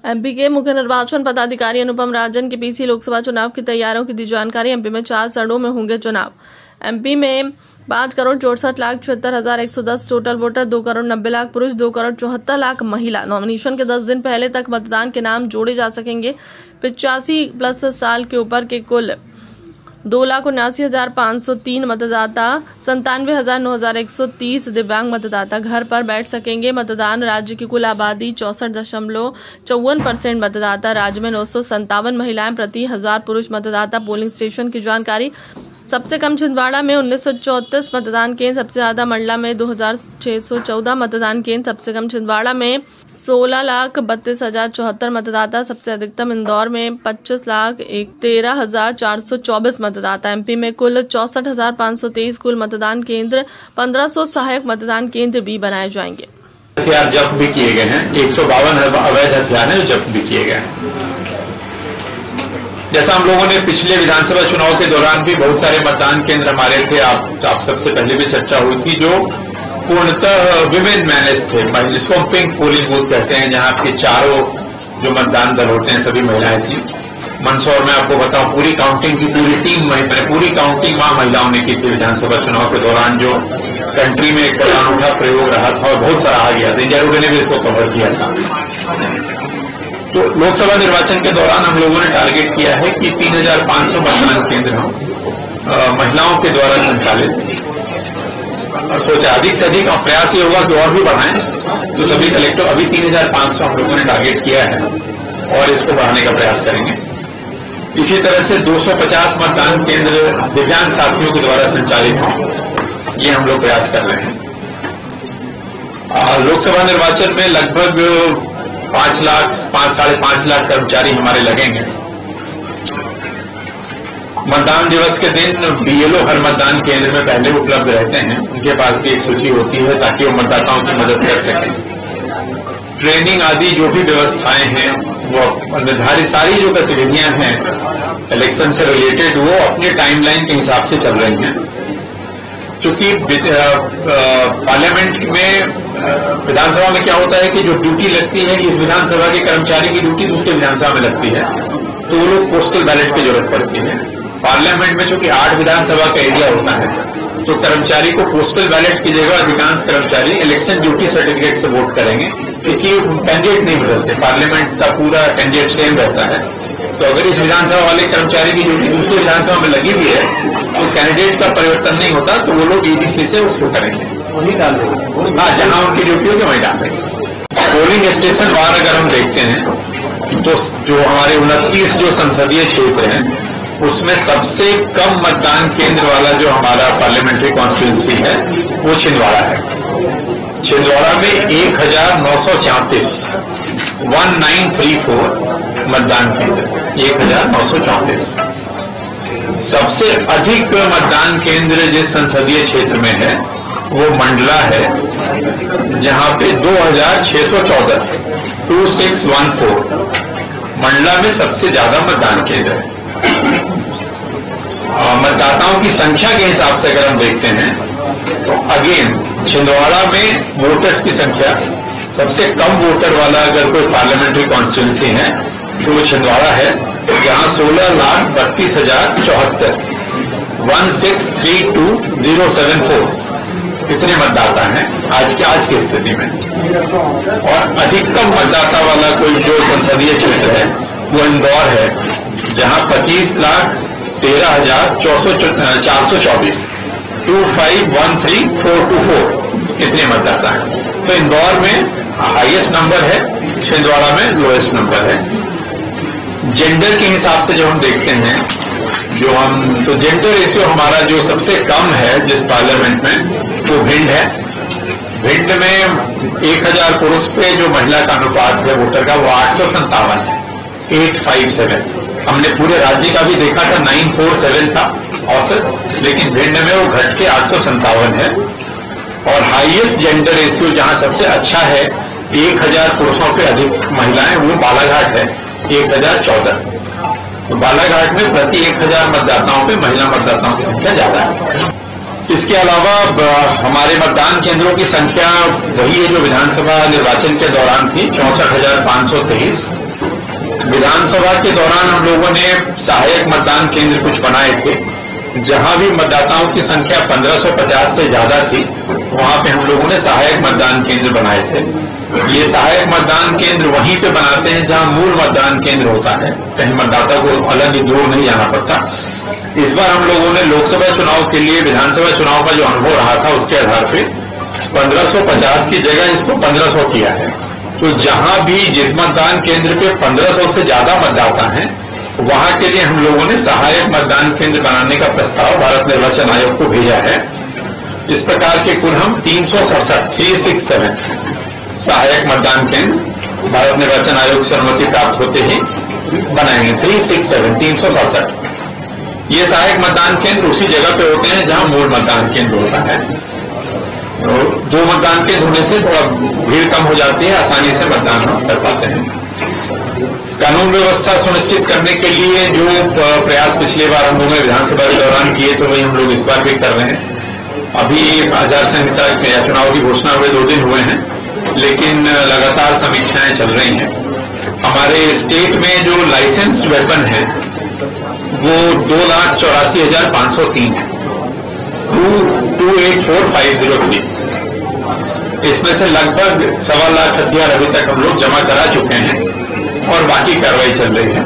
MP के मुख्य निर्वाचन पदाधिकारी अनुपम राजन के पीछे लोकसभा चुनाव की तैयारियों की दी जानकारी। एमपी में 4 चरणों में होंगे चुनाव। एमपी में 5,64,74,110 टोटल वोटर, 2,90 लाख पुरुष, 2,74 महिला। नॉमिनेशन के 10 दिन पहले तक मतदान के नाम जोड़े जा सकेंगे। 85+ साल के ऊपर के कुल 2,79,503 मतदाता, 97,9,130 दिव्यांग मतदाता घर पर बैठ सकेंगे। मतदान राज्य की कुल आबादी 64.54% मतदाता। राज्य में 957 महिलाएं प्रति 1000 पुरुष मतदाता। पोलिंग स्टेशन की जानकारी। सबसे कम छिंदवाड़ा में 1934 मतदान केंद्र, सबसे ज्यादा मंडला में 2,614 मतदान केंद्र। सबसे कम छिंदवाड़ा में 16,32,074 मतदाता, सबसे अधिकतम इंदौर में 25,13,424 मतदाता। एमपी में कुल 64,523 कुल मतदान केंद्र, 1500 सहायक मतदान केंद्र भी बनाए जाएंगे। हथियार जब्त भी किए गए हैं। 152 अवैध हथियार हैं जो जब्त भी किए गए हैं। जैसा हम लोगों ने पिछले विधानसभा चुनाव के दौरान भी बहुत सारे मतदान केंद्र हमारे थे, आप सबसे पहले भी चर्चा हुई थी, जो पूर्णतः विमेन मैनेज थे, जिसको हम पिंक पोलिंग बूथ कहते हैं, जहां आपके चारों जो मतदान दल होते हैं सभी महिलाएं थी। मंदसौर में आपको बताऊं, पूरी काउंटिंग की पूरी काउंटिंग वहां महिलाओं ने की थी। विधानसभा चुनाव के दौरान जो कंट्री में एक अनूठा प्रयोग रहा था और बहुत सराहा गया था, इंडिया टुडे ने भी इसको कवर किया था। तो लोकसभा निर्वाचन के दौरान हम लोगों ने टारगेट किया है कि 3,500 मतदान केंद्र हम महिलाओं के द्वारा संचालित, और सोचा अधिक से अधिक प्रयास ये होगा कि और भी बढ़ाएं। तो सभी कलेक्टर अभी 3,500 हम लोगों ने टारगेट किया है और इसको बढ़ाने का प्रयास करेंगे। इसी तरह से 250 मतदान केंद्र दिव्यांग साथियों के द्वारा संचालित हों, ये हम लोग प्रयास कर रहे हैं। लोकसभा निर्वाचन में लगभग 5 लाख कर्मचारी हमारे लगेंगे। मतदान दिवस के दिन बीएलओ हर मतदान केंद्र में पहले उपलब्ध रहते हैं, उनके पास भी एक सूची होती है ताकि वो मतदाताओं की मदद कर सकें। ट्रेनिंग आदि जो भी व्यवस्थाएं हैं, वो निर्धारित सारी जो गतिविधियां हैं इलेक्शन से रिलेटेड, वो अपने टाइमलाइन के हिसाब से चल रही हैं। चूंकि पार्लियामेंट में विधानसभा में क्या होता है कि जो ड्यूटी लगती है, इस विधानसभा के कर्मचारी की ड्यूटी दूसरी विधानसभा में लगती है, तो वो लोग पोस्टल बैलेट की जरूरत पड़ती है। पार्लियामेंट में चूंकि 8 विधानसभा का एरिया होता है, तो कर्मचारी को पोस्टल बैलेट की जगह अधिकांश कर्मचारी इलेक्शन ड्यूटी सर्टिफिकेट से वोट करेंगे, क्योंकि कैंडिडेट नहीं बदलते, पार्लियामेंट का पूरा कैंडिडेट सेम रहता है। तो अगर इस विधानसभा वाले कर्मचारी की ड्यूटी दूसरी विधानसभा में लगी हुई है, तो कैंडिडेट का परिवर्तन नहीं होता, तो वो लोग ईडीसी से उसको करेंगे, वही डाल देंगे। हाँ, जहां उनकी ड्यूटी होगी वहीं डाल देंगे। पोलिंग स्टेशन वार अगर हम देखते हैं, तो जो हमारे 29 जो संसदीय क्षेत्र हैं, उसमें सबसे कम मतदान केंद्र वाला जो हमारा पार्लियामेंट्री कॉन्स्टिट्यूंसी है, वो छिंदवाड़ा है। छिंदवाड़ा में 1,934 मतदान केंद्र, 1,934। सबसे अधिक मतदान केंद्र जिस संसदीय क्षेत्र में है वो मंडला है, जहां पे 2,614 2614 मंडला में सबसे ज्यादा मतदान केंद्र है। मतदाताओं की संख्या के हिसाब से अगर हम देखते हैं, तो अगेन छिंदवाड़ा में वोटर्स की संख्या, सबसे कम वोटर वाला अगर कोई पार्लियामेंट्री कॉन्स्टिट्यूंसी है तो वो छिंदवाड़ा है, जहां 16,32,074 1632,074 इतने मतदाता हैं आज की स्थिति में। और अधिकतम मतदाता वाला कोई जो संसदीय क्षेत्र है वो इंदौर है, जहां 25,13,424 25,13,424 इतने मतदाता हैं। तो इंदौर में हाईएस्ट नंबर है, छिंदवाड़ा में लोएस्ट नंबर है। जेंडर के हिसाब से जो हम देखते हैं, तो जेंडर रेशियो हमारा जो सबसे कम है जिस पार्लियामेंट में, वो भिंड है। भिंड में 1,000 पुरुष पे जो महिला का अनुपात है वोटर का, वो 857 है, 857। हमने पूरे राज्य का भी देखा था, 947 था औसत, लेकिन भिंड में वो घट के 857 है। और हाईएस्ट जेंडर रेशियो जहां सबसे अच्छा है, 1,000 पुरुषों पे अधिक महिलाएं, वो बालाघाट है, 1,014। तो बालाघाट में प्रति 1,000 मतदाताओं पे महिला मतदाताओं की संख्या ज्यादा है। इसके अलावा हमारे मतदान केंद्रों की संख्या वही है जो विधानसभा निर्वाचन के दौरान थी, 64,523। विधानसभा के दौरान हम लोगों ने सहायक मतदान केंद्र कुछ बनाए थे। जहां भी मतदाताओं की संख्या 1550 से ज्यादा थी, वहां पे हम लोगों ने सहायक मतदान केंद्र बनाए थे। ये सहायक मतदान केंद्र वहीं पे बनाते हैं जहां मूल मतदान केंद्र होता है, कहीं मतदाता को अलग ही दूर नहीं जाना पड़ता। इस बार हम लोगों ने लोकसभा चुनाव के लिए विधानसभा चुनाव का जो अनुभव रहा था उसके आधार पे 1550 की जगह इसको 1500 किया है। तो जहां भी जिस मतदान केंद्र पे 1500 से ज्यादा मतदाता हैं, वहां के लिए हम लोगों ने सहायक मतदान केंद्र बनाने का प्रस्ताव भारत निर्वाचन आयोग को भेजा है। इस प्रकार के कुल हम 367 सहायक मतदान केंद्र भारत निर्वाचन आयोग से अनुमति प्राप्त होते ही बनाएंगे। 367 ये सहायक मतदान केंद्र उसी जगह पे होते हैं जहां मूल मतदान केंद्र होता है। तो 2 मतदान केंद्र होने से थोड़ा भीड़ कम हो जाती है, आसानी से मतदान हम कर पाते हैं। कानून व्यवस्था सुनिश्चित करने के लिए जो प्रयास पिछले बार हम लोगों ने विधानसभा के दौरान किए, तो वही हम लोग इस बार भी कर रहे हैं। अभी आचार संहिता या चुनाव की घोषणा हुए 2 दिन हुए हैं, लेकिन लगातार समीक्षाएं चल रही हैं। हमारे स्टेट में जो लाइसेंस्ड वेपन है वो 2,84,503 है, 2,84,503। इसमें से लगभग 1.25 लाख हथियार अभी तक हम लोग जमा करा चुके हैं और बाकी कार्रवाई चल रही है।